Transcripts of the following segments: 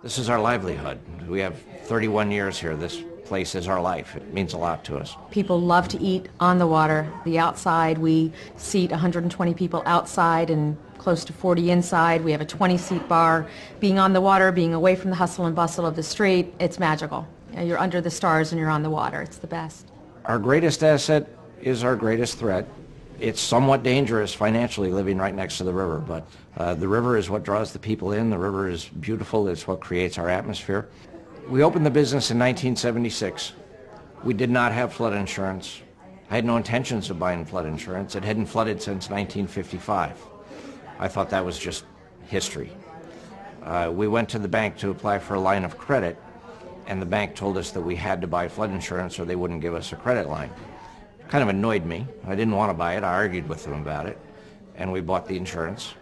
This is our livelihood. We have 31 years here. This place is our life. It means a lot to us. People love to eat on the water. The outside, we seat 120 people outside and close to 40 inside. We have a 20-seat bar. Being on the water, being away from the hustle and bustle of the street, it's magical. You're under the stars and you're on the water. It's the best. Our greatest asset is our greatest threat. It's somewhat dangerous financially living right next to the river, but the river is what draws the people in. The river is beautiful. It's what creates our atmosphere. We opened the business in 1976. We did not have flood insurance. I had no intentions of buying flood insurance. It hadn't flooded since 1955. I thought that was just history. We went to the bank to apply for a line of credit, and the bank told us that we had to buy flood insurance or they wouldn't give us a credit line. Kind of annoyed me. I didn't want to buy it. I argued with them about it, and we bought the insurance.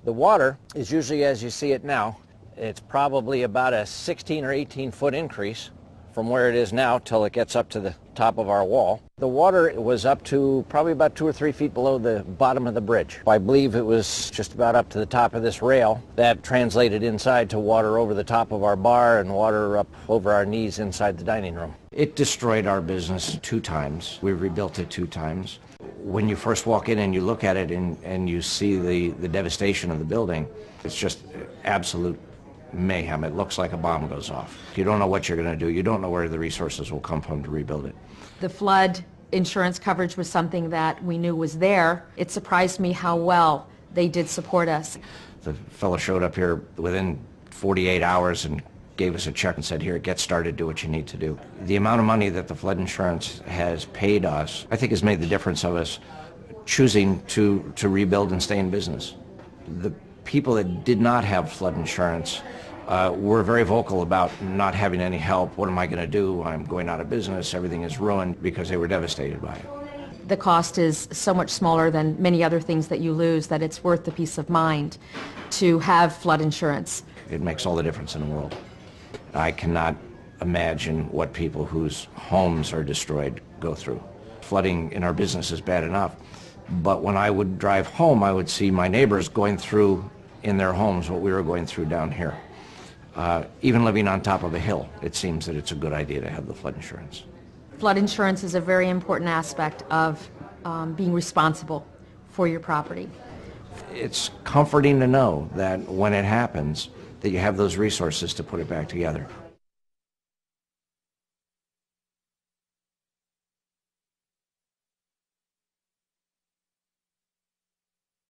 The water is usually as you see it now. It's probably about a 16 or 18 foot increase from where it is now till it gets up to the top of our wall. The water was up to probably about 2 or 3 feet below the bottom of the bridge. I believe it was just about up to the top of this rail. That translated inside to water over the top of our bar and water up over our knees inside the dining room. It destroyed our business 2 times. We rebuilt it 2 times. When you first walk in and you look at it and you see the devastation of the building, it's just absolute mayhem. It looks like a bomb goes off. You don't know what you're going to do. You don't know where the resources will come from to rebuild it. The flood insurance coverage was something that we knew was there. It surprised me how well they did support us. The fellow showed up here within 48 hours and gave us a check and said, here, get started, do what you need to do. The amount of money that the flood insurance has paid us, I think has made the difference of us choosing to rebuild and stay in business. The people that did not have flood insurance were very vocal about not having any help. What am I going to do? I'm going out of business. Everything is ruined, because they were devastated by it. The cost is so much smaller than many other things that you lose that it's worth the peace of mind to have flood insurance. It makes all the difference in the world. I cannot imagine what people whose homes are destroyed go through. Flooding in our business is bad enough, but when I would drive home, I would see my neighbors going through in their homes what we were going through down here. Even living on top of a hill, it seems that it's a good idea to have the flood insurance. Flood insurance is a very important aspect of being responsible for your property. It's comforting to know that when it happens, that you have those resources to put it back together.